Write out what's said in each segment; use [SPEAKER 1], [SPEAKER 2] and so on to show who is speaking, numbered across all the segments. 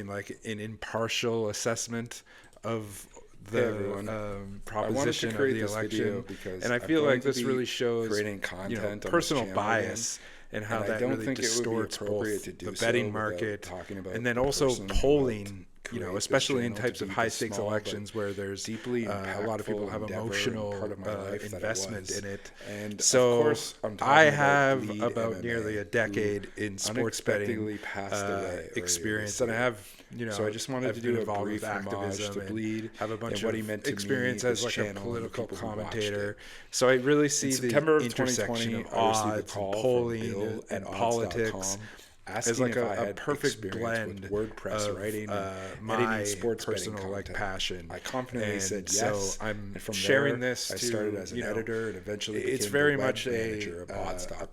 [SPEAKER 1] giving like an impartial assessment of the proposition of the election, and I feel like this really shows
[SPEAKER 2] creating content
[SPEAKER 1] personal bias and how that really distorts both the betting market and then also polling. Especially in types of high stakes elections where there's deeply a lot of people have emotional investment in it. And so I have about nearly a decade in sports betting experience, and I have so I just wanted to do a brief homage to Bleed, have a bunch of experience as like a political commentator. So I really see the intersection of odds, polling, and politics as like a perfect blend with WordPress writing and my sports personal like passion.
[SPEAKER 2] I confidently said yes.
[SPEAKER 1] So I'm sharing this.
[SPEAKER 2] I started as an editor and eventually
[SPEAKER 1] it's very much a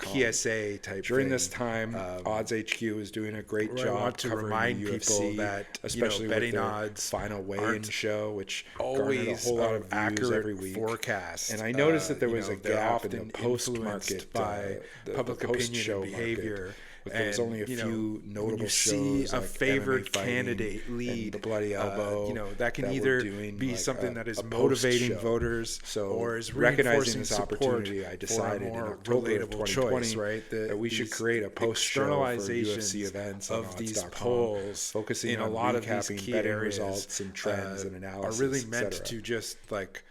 [SPEAKER 1] PSA type.
[SPEAKER 2] During this time, Odds HQ is doing a great job.
[SPEAKER 1] I want to remind people that especially betting odds
[SPEAKER 2] final weigh-in show, which
[SPEAKER 1] always
[SPEAKER 2] garnered a whole lot of
[SPEAKER 1] accurate
[SPEAKER 2] every week.
[SPEAKER 1] Forecast.
[SPEAKER 2] And I noticed that there was a gap in the
[SPEAKER 1] post
[SPEAKER 2] market
[SPEAKER 1] by public opinion and behavior.
[SPEAKER 2] There was only a few notable shows.
[SPEAKER 1] You see a favored candidate lead,
[SPEAKER 2] the Bloody Elbow,
[SPEAKER 1] that can either be something that is motivating voters, or is
[SPEAKER 2] recognizing this
[SPEAKER 1] support
[SPEAKER 2] opportunity. I decided in October of 2020 that we should create a post show for UFC events
[SPEAKER 1] of these polls,
[SPEAKER 2] focusing
[SPEAKER 1] in
[SPEAKER 2] on
[SPEAKER 1] a lot of these
[SPEAKER 2] recapping
[SPEAKER 1] key
[SPEAKER 2] betting
[SPEAKER 1] areas,
[SPEAKER 2] results and trends and analysis.
[SPEAKER 1] Are really meant to just like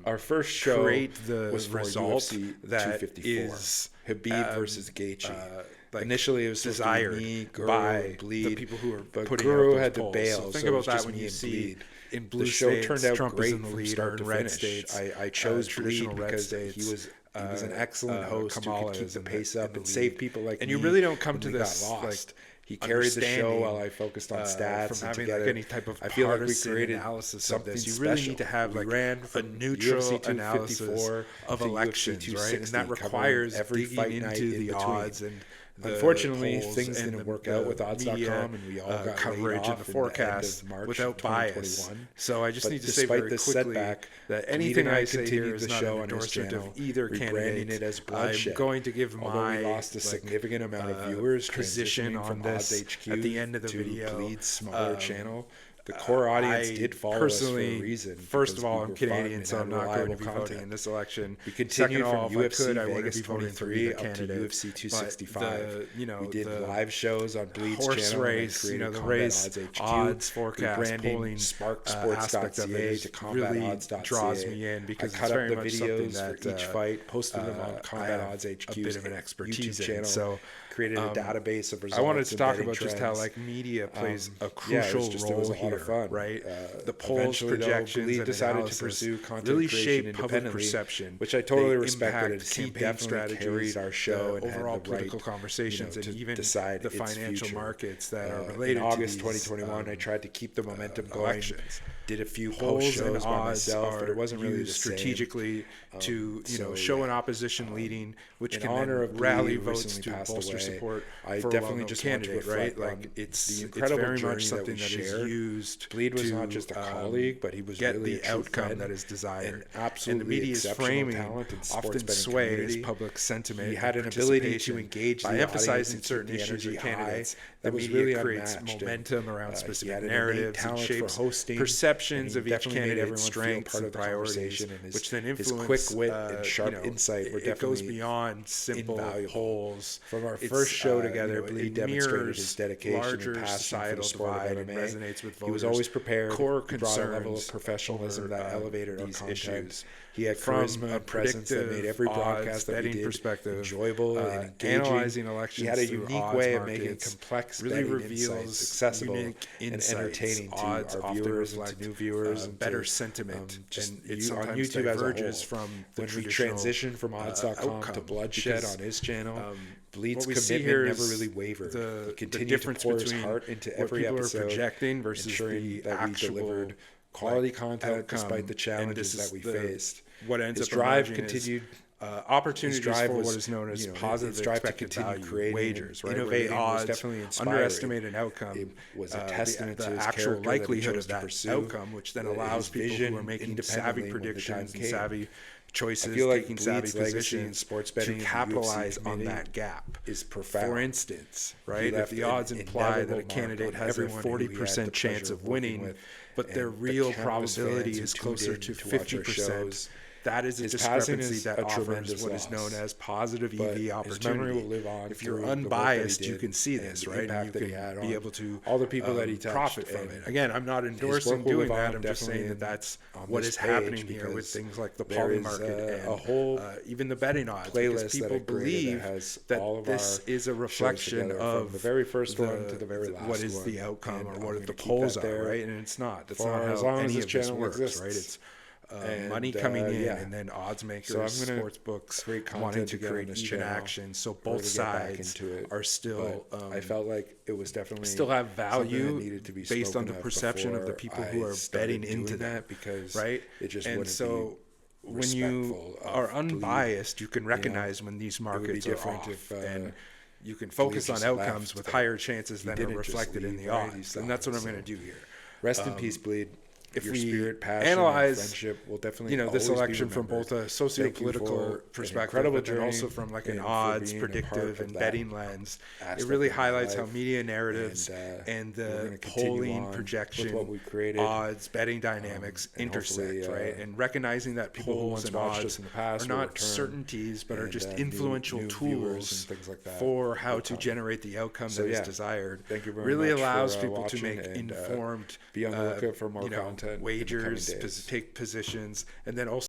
[SPEAKER 2] our first show
[SPEAKER 1] create the
[SPEAKER 2] was for
[SPEAKER 1] result
[SPEAKER 2] UFC
[SPEAKER 1] that
[SPEAKER 2] 254.
[SPEAKER 1] is
[SPEAKER 2] Habib versus Gaethje.
[SPEAKER 1] Initially, it was desired by
[SPEAKER 2] Bleed,
[SPEAKER 1] the people who are
[SPEAKER 2] but
[SPEAKER 1] putting
[SPEAKER 2] Guru
[SPEAKER 1] out
[SPEAKER 2] had
[SPEAKER 1] those
[SPEAKER 2] to bail.
[SPEAKER 1] polls. So think
[SPEAKER 2] so
[SPEAKER 1] about that when you see in blue
[SPEAKER 2] the show
[SPEAKER 1] states,
[SPEAKER 2] turned out
[SPEAKER 1] Trump
[SPEAKER 2] great
[SPEAKER 1] is in the
[SPEAKER 2] from
[SPEAKER 1] lead,
[SPEAKER 2] start
[SPEAKER 1] or
[SPEAKER 2] to
[SPEAKER 1] in red
[SPEAKER 2] finish.
[SPEAKER 1] states.
[SPEAKER 2] I chose
[SPEAKER 1] traditional
[SPEAKER 2] Bleed
[SPEAKER 1] red
[SPEAKER 2] because
[SPEAKER 1] states.
[SPEAKER 2] he was an excellent host who could keep the pace up and save people like
[SPEAKER 1] and
[SPEAKER 2] me.
[SPEAKER 1] you really don't come to
[SPEAKER 2] when we
[SPEAKER 1] this
[SPEAKER 2] got lost.
[SPEAKER 1] like
[SPEAKER 2] He carried the show while I focused on stats.
[SPEAKER 1] From
[SPEAKER 2] and
[SPEAKER 1] having
[SPEAKER 2] together,
[SPEAKER 1] like any type of
[SPEAKER 2] I feel like we
[SPEAKER 1] partisan
[SPEAKER 2] created
[SPEAKER 1] analysis of
[SPEAKER 2] something
[SPEAKER 1] this. You
[SPEAKER 2] special.
[SPEAKER 1] really need to have like
[SPEAKER 2] ran
[SPEAKER 1] a
[SPEAKER 2] from
[SPEAKER 1] neutral
[SPEAKER 2] UFC
[SPEAKER 1] analysis of elections, right? And that requires
[SPEAKER 2] every
[SPEAKER 1] digging
[SPEAKER 2] fight night
[SPEAKER 1] into the
[SPEAKER 2] between.
[SPEAKER 1] odds and
[SPEAKER 2] Unfortunately,
[SPEAKER 1] polls
[SPEAKER 2] things
[SPEAKER 1] and
[SPEAKER 2] didn't work out with odds.com, and we all got
[SPEAKER 1] coverage and the forecast without bias. So I just need to say very quickly that anything I say here is not an endorsement of either candidate.
[SPEAKER 2] It as bloodshed.
[SPEAKER 1] I'm going to give my
[SPEAKER 2] we lost a significant amount of viewers
[SPEAKER 1] position on this at the end of the video.
[SPEAKER 2] Bleed's smaller channel. The core audience did follow us for a reason.
[SPEAKER 1] First of all, I'm Canadian, so I'm not going to be voting in this election.
[SPEAKER 2] We continued from UFC
[SPEAKER 1] Vegas 23
[SPEAKER 2] up to UFC 265. We did live shows on Bleed's
[SPEAKER 1] horse
[SPEAKER 2] channel.
[SPEAKER 1] Race, the race odds forecast, polling
[SPEAKER 2] SparkSports.ca to CombatOdds.ca
[SPEAKER 1] draws me in because
[SPEAKER 2] I cut
[SPEAKER 1] it's very
[SPEAKER 2] up the
[SPEAKER 1] much
[SPEAKER 2] videos
[SPEAKER 1] that
[SPEAKER 2] for each fight, posted them on Combat Odds HQ's
[SPEAKER 1] a bit of an expertise
[SPEAKER 2] YouTube channel.
[SPEAKER 1] So
[SPEAKER 2] created a database of results.
[SPEAKER 1] I wanted to talk
[SPEAKER 2] and
[SPEAKER 1] about just how
[SPEAKER 2] trends.
[SPEAKER 1] like media plays a
[SPEAKER 2] Yeah,
[SPEAKER 1] crucial
[SPEAKER 2] it was
[SPEAKER 1] role
[SPEAKER 2] a lot
[SPEAKER 1] here,
[SPEAKER 2] of fun.
[SPEAKER 1] right? The polls,
[SPEAKER 2] Eventually, though,
[SPEAKER 1] projections,
[SPEAKER 2] Bleed
[SPEAKER 1] and
[SPEAKER 2] decided to
[SPEAKER 1] analysis
[SPEAKER 2] pursue content
[SPEAKER 1] really
[SPEAKER 2] creation
[SPEAKER 1] shape public
[SPEAKER 2] independently,
[SPEAKER 1] perception,
[SPEAKER 2] which I totally
[SPEAKER 1] They
[SPEAKER 2] respected.
[SPEAKER 1] impact
[SPEAKER 2] His campaign
[SPEAKER 1] campaign strategies,
[SPEAKER 2] carried our show and
[SPEAKER 1] overall
[SPEAKER 2] had the
[SPEAKER 1] political
[SPEAKER 2] right,
[SPEAKER 1] conversations,
[SPEAKER 2] to
[SPEAKER 1] and even
[SPEAKER 2] decide
[SPEAKER 1] the
[SPEAKER 2] its
[SPEAKER 1] financial
[SPEAKER 2] future.
[SPEAKER 1] markets that are related
[SPEAKER 2] in
[SPEAKER 1] to
[SPEAKER 2] August
[SPEAKER 1] these,
[SPEAKER 2] 2021, I tried to keep the momentum going.
[SPEAKER 1] elections.
[SPEAKER 2] Did a few
[SPEAKER 1] Polls
[SPEAKER 2] post
[SPEAKER 1] and
[SPEAKER 2] shows by
[SPEAKER 1] odds
[SPEAKER 2] myself,
[SPEAKER 1] are
[SPEAKER 2] but it wasn't really the
[SPEAKER 1] used
[SPEAKER 2] same.
[SPEAKER 1] strategically to show an opposition leading, which
[SPEAKER 2] in
[SPEAKER 1] can
[SPEAKER 2] honor
[SPEAKER 1] then
[SPEAKER 2] of
[SPEAKER 1] rally
[SPEAKER 2] Bleed
[SPEAKER 1] votes
[SPEAKER 2] recently
[SPEAKER 1] to
[SPEAKER 2] passed
[SPEAKER 1] bolster
[SPEAKER 2] away,
[SPEAKER 1] support
[SPEAKER 2] I
[SPEAKER 1] for
[SPEAKER 2] definitely
[SPEAKER 1] a
[SPEAKER 2] just want to
[SPEAKER 1] candidate, right?
[SPEAKER 2] reflect on
[SPEAKER 1] Like it's
[SPEAKER 2] the incredible
[SPEAKER 1] very
[SPEAKER 2] journey
[SPEAKER 1] much something that is
[SPEAKER 2] shared.
[SPEAKER 1] used.
[SPEAKER 2] Bleed was
[SPEAKER 1] to,
[SPEAKER 2] not just a colleague, but he was
[SPEAKER 1] get
[SPEAKER 2] really
[SPEAKER 1] the
[SPEAKER 2] a true
[SPEAKER 1] outcome
[SPEAKER 2] friend
[SPEAKER 1] that is desired.
[SPEAKER 2] and absolutely
[SPEAKER 1] and the media's
[SPEAKER 2] exceptional
[SPEAKER 1] framing
[SPEAKER 2] talent in sports
[SPEAKER 1] often
[SPEAKER 2] betting
[SPEAKER 1] sways
[SPEAKER 2] community.
[SPEAKER 1] public sentiment.
[SPEAKER 2] He had
[SPEAKER 1] and
[SPEAKER 2] an ability to
[SPEAKER 1] participation
[SPEAKER 2] engage
[SPEAKER 1] by
[SPEAKER 2] the
[SPEAKER 1] emphasizing
[SPEAKER 2] audience and
[SPEAKER 1] certain
[SPEAKER 2] keep the
[SPEAKER 1] issues or
[SPEAKER 2] energy high.
[SPEAKER 1] candidates.
[SPEAKER 2] That
[SPEAKER 1] The
[SPEAKER 2] was
[SPEAKER 1] media
[SPEAKER 2] really
[SPEAKER 1] creates
[SPEAKER 2] unmatched.
[SPEAKER 1] momentum around
[SPEAKER 2] He
[SPEAKER 1] specific
[SPEAKER 2] had an
[SPEAKER 1] narratives and
[SPEAKER 2] talent
[SPEAKER 1] shapes
[SPEAKER 2] for hosting,
[SPEAKER 1] perceptions
[SPEAKER 2] and
[SPEAKER 1] of
[SPEAKER 2] he
[SPEAKER 1] each
[SPEAKER 2] definitely made
[SPEAKER 1] candidate's
[SPEAKER 2] everyone feel
[SPEAKER 1] strengths
[SPEAKER 2] part
[SPEAKER 1] and
[SPEAKER 2] of the
[SPEAKER 1] priorities,
[SPEAKER 2] conversation, and
[SPEAKER 1] which then influence
[SPEAKER 2] his quick wit and sharp insight were
[SPEAKER 1] it goes
[SPEAKER 2] definitely
[SPEAKER 1] beyond simple
[SPEAKER 2] invaluable.
[SPEAKER 1] polls.
[SPEAKER 2] From our
[SPEAKER 1] It's,
[SPEAKER 2] first show
[SPEAKER 1] you
[SPEAKER 2] together,
[SPEAKER 1] know,
[SPEAKER 2] Bleed
[SPEAKER 1] it
[SPEAKER 2] demonstrated
[SPEAKER 1] mirrors
[SPEAKER 2] his dedication
[SPEAKER 1] larger
[SPEAKER 2] and passion for
[SPEAKER 1] societal
[SPEAKER 2] the sport
[SPEAKER 1] divide
[SPEAKER 2] of
[SPEAKER 1] and
[SPEAKER 2] MMA.
[SPEAKER 1] resonates with voters.
[SPEAKER 2] He was always prepared.
[SPEAKER 1] Core
[SPEAKER 2] He brought a level of
[SPEAKER 1] concerns
[SPEAKER 2] professionalism
[SPEAKER 1] over,
[SPEAKER 2] that elevated our
[SPEAKER 1] these
[SPEAKER 2] content.
[SPEAKER 1] issues.
[SPEAKER 2] He had
[SPEAKER 1] From
[SPEAKER 2] charisma
[SPEAKER 1] a
[SPEAKER 2] and presence that made every broadcast that we
[SPEAKER 1] betting
[SPEAKER 2] did
[SPEAKER 1] perspective,
[SPEAKER 2] enjoyable and engaging.
[SPEAKER 1] analyzing elections
[SPEAKER 2] He had a
[SPEAKER 1] through
[SPEAKER 2] unique
[SPEAKER 1] odds
[SPEAKER 2] way of
[SPEAKER 1] markets
[SPEAKER 2] making complex
[SPEAKER 1] really
[SPEAKER 2] betting
[SPEAKER 1] reveals
[SPEAKER 2] insights accessible
[SPEAKER 1] unique
[SPEAKER 2] and
[SPEAKER 1] insights.
[SPEAKER 2] entertaining to
[SPEAKER 1] Odds
[SPEAKER 2] our
[SPEAKER 1] often
[SPEAKER 2] viewers and
[SPEAKER 1] reflect
[SPEAKER 2] to new viewers and
[SPEAKER 1] better
[SPEAKER 2] to,
[SPEAKER 1] sentiment,
[SPEAKER 2] just
[SPEAKER 1] and it
[SPEAKER 2] on
[SPEAKER 1] sometimes
[SPEAKER 2] YouTube as a
[SPEAKER 1] diverges
[SPEAKER 2] whole.
[SPEAKER 1] from the
[SPEAKER 2] When we
[SPEAKER 1] traditional
[SPEAKER 2] transitioned from odds.com to
[SPEAKER 1] outcome,
[SPEAKER 2] bloodshed
[SPEAKER 1] because,
[SPEAKER 2] on his channel, Bleed's
[SPEAKER 1] what we see
[SPEAKER 2] commitment
[SPEAKER 1] here
[SPEAKER 2] never
[SPEAKER 1] is
[SPEAKER 2] really wavered.
[SPEAKER 1] the
[SPEAKER 2] He continued
[SPEAKER 1] difference
[SPEAKER 2] to pour his
[SPEAKER 1] between
[SPEAKER 2] heart into
[SPEAKER 1] what
[SPEAKER 2] every
[SPEAKER 1] people
[SPEAKER 2] episode,
[SPEAKER 1] are projecting versus
[SPEAKER 2] ensuring
[SPEAKER 1] the
[SPEAKER 2] that we
[SPEAKER 1] actual
[SPEAKER 2] delivered quality content
[SPEAKER 1] outcome.
[SPEAKER 2] despite the
[SPEAKER 1] And
[SPEAKER 2] challenges
[SPEAKER 1] this is
[SPEAKER 2] that we
[SPEAKER 1] the-
[SPEAKER 2] faced.
[SPEAKER 1] What ends
[SPEAKER 2] His
[SPEAKER 1] up
[SPEAKER 2] drive
[SPEAKER 1] emerging is
[SPEAKER 2] continued
[SPEAKER 1] opportunities for what is known as positive expected value wagers, right? Innovate odds,
[SPEAKER 2] definitely
[SPEAKER 1] underestimate an outcome.
[SPEAKER 2] It was a testament to
[SPEAKER 1] the
[SPEAKER 2] his
[SPEAKER 1] actual
[SPEAKER 2] character
[SPEAKER 1] likelihood
[SPEAKER 2] that
[SPEAKER 1] of that
[SPEAKER 2] pursue,
[SPEAKER 1] outcome, which then allows people who are making savvy predictions and savvy choices, taking savvy positions
[SPEAKER 2] sports betting
[SPEAKER 1] to capitalize on that gap.
[SPEAKER 2] Is profound.
[SPEAKER 1] For instance, right, if the odds imply that a candidate has a 40% chance of winning, but their real probability is closer to 50%, that is a discrepancy that offers what is known as positive EV opportunity. If you're unbiased, you can see this, right? And you can be able to
[SPEAKER 2] all the people that he touched,
[SPEAKER 1] profit from it. Again, I'm not endorsing doing that. I'm just saying that that's what is happening here with things like the poly market and
[SPEAKER 2] a whole
[SPEAKER 1] even the betting odds, because people believe that this is a reflection of
[SPEAKER 2] the very first one to the very last
[SPEAKER 1] what is the outcome or what the polls are, right? And it's not. That's not how any of this works, right? It's money coming in, and then odds makers, sports books wanting to create even action. So both sides are still.
[SPEAKER 2] I felt like it was definitely
[SPEAKER 1] still have value based on the perception of the people who are betting into that,
[SPEAKER 2] because
[SPEAKER 1] right?
[SPEAKER 2] It just
[SPEAKER 1] and so when you are unbiased, you can recognize when these markets are off, and you can focus on outcomes with higher chances than are reflected in the odds. And that's what I'm going to do here.
[SPEAKER 2] Rest in peace, Bleed.
[SPEAKER 1] If
[SPEAKER 2] your
[SPEAKER 1] we
[SPEAKER 2] spirit, passion,
[SPEAKER 1] analyze,
[SPEAKER 2] friendship will definitely,
[SPEAKER 1] this election from both a socio-political perspective, but then also from like an odds, predictive, and betting lens, it really highlights how media narratives and the polling projections, odds, betting dynamics intersect, right? And recognizing that polls and odds are not certainties, but are just influential tools for how to generate the outcome that is desired. Really allows people to make informed,
[SPEAKER 2] be on the lookout for more content,
[SPEAKER 1] wagers, take positions, and then also